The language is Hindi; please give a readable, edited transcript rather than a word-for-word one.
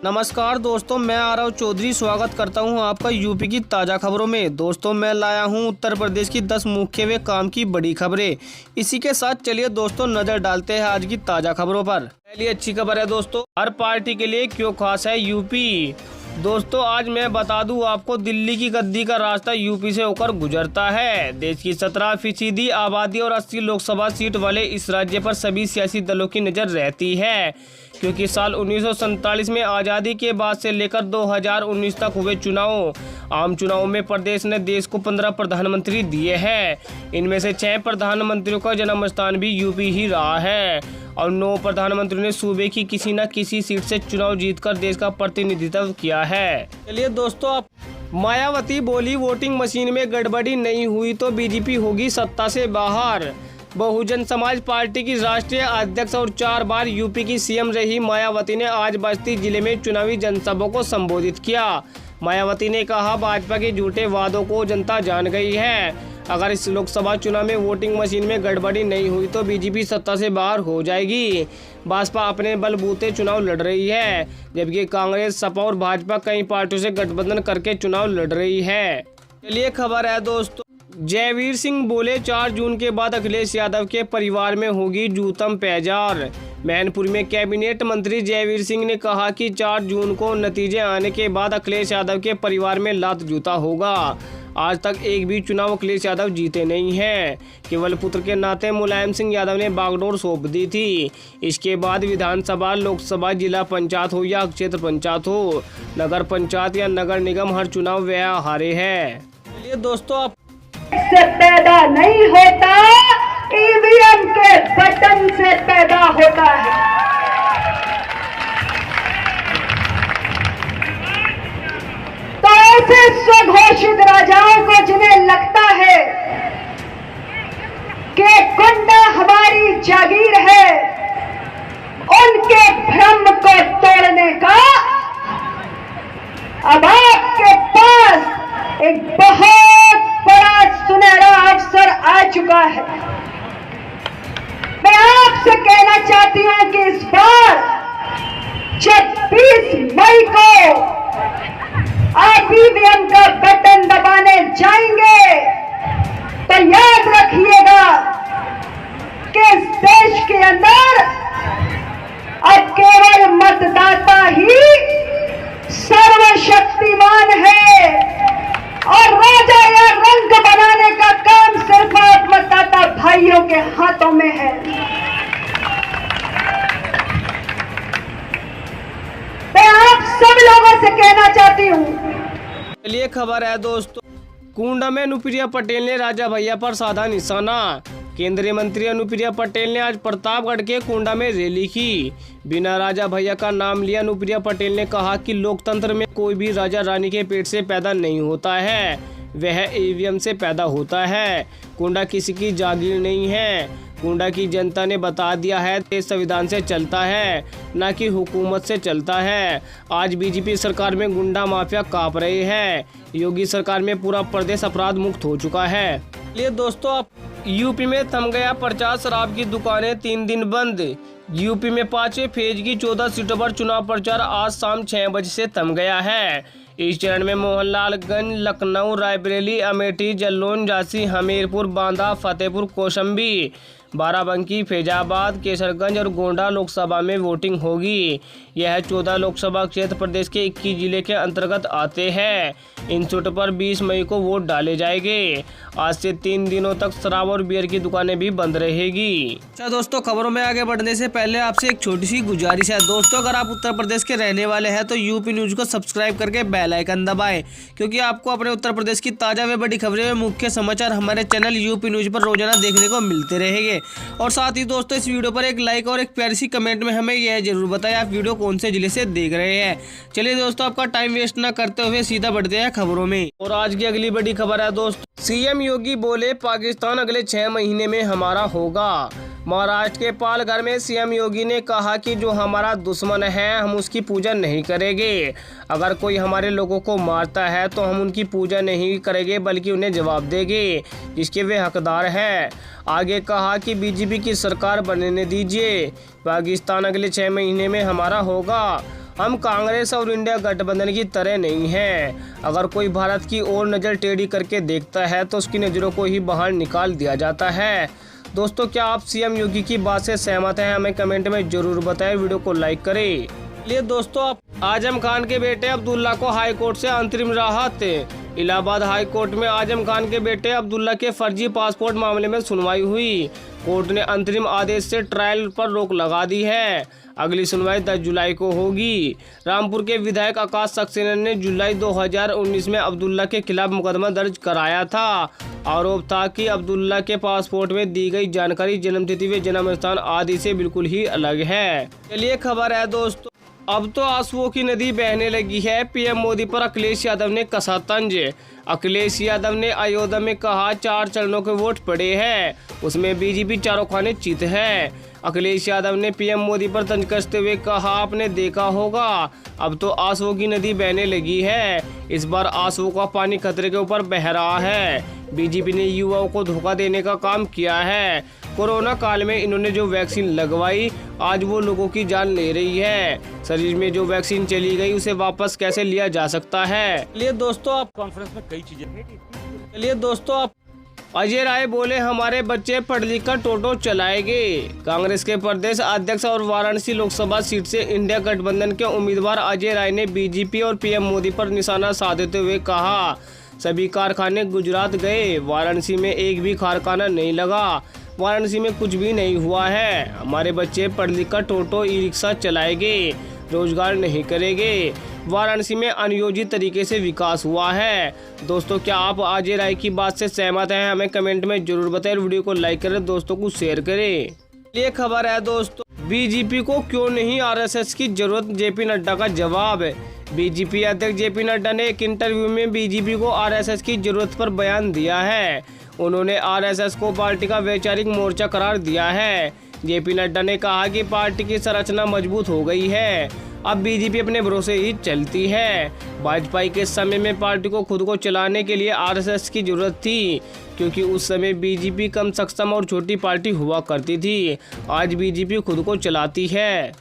नमस्कार दोस्तों, मैं आरव चौधरी स्वागत करता हूं आपका यूपी की ताज़ा खबरों में। दोस्तों, मैं लाया हूं उत्तर प्रदेश की 10 मुख्य व काम की बड़ी खबरें। इसी के साथ चलिए दोस्तों नजर डालते हैं आज की ताज़ा खबरों पर। पहली अच्छी खबर है दोस्तों, हर पार्टी के लिए क्यों खास है यूपी। दोस्तों, आज मैं बता दूं आपको, दिल्ली की गद्दी का रास्ता यूपी से होकर गुजरता है। देश की 17% आबादी और 80 लोकसभा सीट वाले इस राज्य पर सभी सियासी दलों की नज़र रहती है, क्योंकि साल 1947 में आज़ादी के बाद से लेकर 2019 तक हुए आम चुनावों में प्रदेश ने देश को 15 प्रधानमंत्री दिए हैं। इनमें से 6 प्रधानमंत्रियों का जन्म स्थान भी यूपी ही रहा है और 9 प्रधानमंत्रियों ने सूबे की किसी न किसी सीट से चुनाव जीतकर देश का प्रतिनिधित्व किया है। चलिए दोस्तों, मायावती बोली वोटिंग मशीन में गड़बड़ी नहीं हुई तो बीजेपी होगी सत्ता से बाहर। बहुजन समाज पार्टी की राष्ट्रीय अध्यक्ष और 4 बार यूपी की सीएम रही मायावती ने आज बस्ती जिले में चुनावी जनसभा को संबोधित किया। मायावती ने कहा, भाजपा के झूठे वादों को जनता जान गई है। अगर इस लोकसभा चुनाव में वोटिंग मशीन में गड़बड़ी नहीं हुई तो बीजेपी सत्ता से बाहर हो जाएगी। भाजपा अपने बलबूते चुनाव लड़ रही है, जबकि कांग्रेस, सपा और भाजपा कई पार्टियों से गठबंधन करके चुनाव लड़ रही है। चलिए खबर है दोस्तों, जयवीर सिंह बोले 4 जून के बाद अखिलेश यादव के परिवार में होगी जूतम पैजार। मैनपुरी में कैबिनेट मंत्री जयवीर सिंह ने कहा कि 4 जून को नतीजे आने के बाद अखिलेश यादव के परिवार में लात जूता होगा। आज तक एक भी चुनाव अखिलेश यादव जीते नहीं हैं। केवल पुत्र के नाते मुलायम सिंह यादव ने बागडोर सौंप दी थी। इसके बाद विधानसभा, लोकसभा, जिला पंचायत हो या क्षेत्र पंचायत हो, नगर पंचायत या नगर निगम, हर चुनाव वह हारे हैं। चलिए दोस्तों, से पैदा नहीं होता, ईवीएम के बटन से पैदा होता है। तो ऐसे स्वघोषित राजाओं को जिन्हें लगता है कि गुंडा हमारी जागीर है, उनके भ्रम को तोड़ने का अब आपके पास एक बहुत बड़ा सुनहरा अवसर आ चुका है। मैं आपसे कहना चाहती हूं कि इस बार जब 20 मई को आप ईवीएम का बटन दबाने जाएंगे तो याद रखिएगा कि इस देश के अंदर अब केवल मतदाता ही सर्वशक्तिमान है और राजा या रंग बनाने का काम सिर्फ आप मतदाता भाइयों के हाथों में है। मैं आप सब लोगों से कहना चाहती हूँ। चलिए खबर है दोस्तों, कुंडा में अनुप्रिया पटेल ने राजा भैया पर साधा निशाना। केंद्रीय मंत्री अनुप्रिया पटेल ने आज प्रतापगढ़ के कुंडा में रैली की। बिना राजा भैया का नाम लिया अनुप्रिया पटेल ने कहा कि लोकतंत्र में कोई भी राजा रानी के पेट से पैदा नहीं होता है, वह ईवीएम से पैदा होता है। कुंडा किसी की जागीर नहीं है। कुंडा की जनता ने बता दिया है, देश संविधान से चलता है, न कि हुकूमत से चलता है। आज बीजेपी सरकार में गुंडा माफिया कांप रहे हैं। योगी सरकार में पूरा प्रदेश अपराध मुक्त हो चुका है। ये दोस्तों, यूपी में थम गया प्रचार, शराब की दुकानें 3 दिन बंद। यूपी में 5वें फेज की 14 सीटों पर चुनाव प्रचार आज शाम 6 बजे से थम गया है। इस चरण में मोहनलालगंज, लखनऊ, रायबरेली, अमेठी, जलौन, झांसी, हमीरपुर, बांदा, फतेहपुर, कौशाम्बी, बाराबंकी, फैजाबाद, केसरगंज और गोंडा लोकसभा में वोटिंग होगी। यह 14 लोकसभा क्षेत्र प्रदेश के 21 जिले के अंतर्गत आते हैं। इन सीटों पर 20 मई को वोट डाले जाएंगे। आज से 3 दिनों तक शराब और बियर की दुकानें भी बंद रहेगी। अच्छा दोस्तों, खबरों में आगे बढ़ने से पहले आपसे एक छोटी सी गुजारिश है। दोस्तों, अगर आप उत्तर प्रदेश के रहने वाले हैं तो यूपी न्यूज को सब्सक्राइब करके बेल आइकन दबाएं, क्योंकि आपको अपने उत्तर प्रदेश की ताज़ा व बड़ी खबरें व मुख्य समाचार हमारे चैनल यूपी न्यूज पर रोजाना देखने को मिलते रहेंगे। और साथ ही दोस्तों, इस वीडियो पर एक लाइक और एक प्यारी सी कमेंट में हमें यह जरूर बताएं आप वीडियो कौन से जिले से देख रहे हैं। चलिए दोस्तों, आपका टाइम वेस्ट न करते हुए सीधा बढ़ते हैं खबरों में। और आज की अगली बड़ी खबर है दोस्तों, सीएम योगी बोले पाकिस्तान अगले 6 महीने में हमारा होगा। महाराष्ट्र के पालघर में सीएम योगी ने कहा कि जो हमारा दुश्मन है हम उसकी पूजा नहीं करेंगे। अगर कोई हमारे लोगों को मारता है तो हम उनकी पूजा नहीं करेंगे बल्कि उन्हें जवाब देंगे जिसके वे हकदार हैं। आगे कहा कि बीजेपी की सरकार बनने दीजिए, पाकिस्तान अगले 6 महीने में हमारा होगा। हम कांग्रेस और इंडिया गठबंधन की तरह नहीं हैं। अगर कोई भारत की ओर नज़र टेढ़ी करके देखता है तो उसकी नज़रों को ही बाहर निकाल दिया जाता है। दोस्तों, क्या आप सीएम योगी की बात से सहमत हैं? हमें कमेंट में जरूर बताएं। वीडियो को लाइक करें। चलिए दोस्तों, आजम खान के बेटे अब्दुल्ला को हाई कोर्ट से अंतरिम राहत। इलाहाबाद हाई कोर्ट में आजम खान के बेटे अब्दुल्ला के फर्जी पासपोर्ट मामले में सुनवाई हुई। कोर्ट ने अंतरिम आदेश से ट्रायल पर रोक लगा दी है। अगली सुनवाई 10 जुलाई को होगी। रामपुर के विधायक आकाश सक्सेना ने जुलाई 2019 में अब्दुल्ला के खिलाफ मुकदमा दर्ज कराया था। आरोप था कि अब्दुल्ला के पासपोर्ट में दी गई जानकारी जन्मतिथि व जन्म स्थान आदि से बिल्कुल ही अलग है। चलिए खबर है दोस्तों, अब तो आंसुओं की नदी बहने लगी है। पीएम मोदी पर अखिलेश यादव ने कसा तंज। अखिलेश यादव ने अयोध्या में कहा 4 चरणों के वोट पड़े हैं, उसमें बीजेपी चारों खाने चित है। अखिलेश यादव ने पीएम मोदी पर तंज कसते हुए कहा, आपने देखा होगा अब तो आंसुओं की नदी बहने लगी है। इस बार आंसुओं का पानी खतरे के ऊपर बह रहा है। बीजेपी ने युवाओं को धोखा देने का काम किया है। कोरोना काल में इन्होंने जो वैक्सीन लगवाई, आज वो लोगों की जान ले रही है। शरीर में जो वैक्सीन चली गई उसे वापस कैसे लिया जा सकता है? चलिए दोस्तों, आप कॉन्फ्रेंस में कई चीजें अजय राय बोले, हमारे बच्चे पढ़ लिख कर टोटो चलाएंगे। कांग्रेस के प्रदेश अध्यक्ष और वाराणसी लोकसभा सीट से इंडिया गठबंधन के उम्मीदवार अजय राय ने बीजेपी और पीएम मोदी पर निशाना साधते हुए कहा, सभी कारखाने गुजरात गए, वाराणसी में एक भी कारखाना नहीं लगा, वाराणसी में कुछ भी नहीं हुआ है। हमारे बच्चे पढ़ लिख कर टोटो ई रिक्शा चलाएंगे, रोजगार नहीं करेंगे। वाराणसी में अनियोजित तरीके से विकास हुआ है। दोस्तों, क्या आप अजय राय की बात से सहमत हैं? हमें कमेंट में जरूर बताएं। वीडियो को लाइक करें, दोस्तों को शेयर करें। ये खबर है दोस्तों, बीजेपी को क्यों नहीं आरएसएस की जरूरत, जेपी नड्डा का जवाब। बीजेपी अध्यक्ष जेपी नड्डा ने एक इंटरव्यू में बीजेपी को आरएसएस की जरूरत पर बयान दिया है। उन्होंने आरएसएस को पार्टी का वैचारिक मोर्चा करार दिया है। जेपी नड्डा ने कहा कि पार्टी की संरचना मजबूत हो गई है, अब बीजेपी अपने भरोसे ही चलती है। वाजपेयी के समय में पार्टी को खुद को चलाने के लिए आरएसएस की जरूरत थी, क्योंकि उस समय बीजेपी कम सक्षम और छोटी पार्टी हुआ करती थी। आज बीजेपी खुद को चलाती है।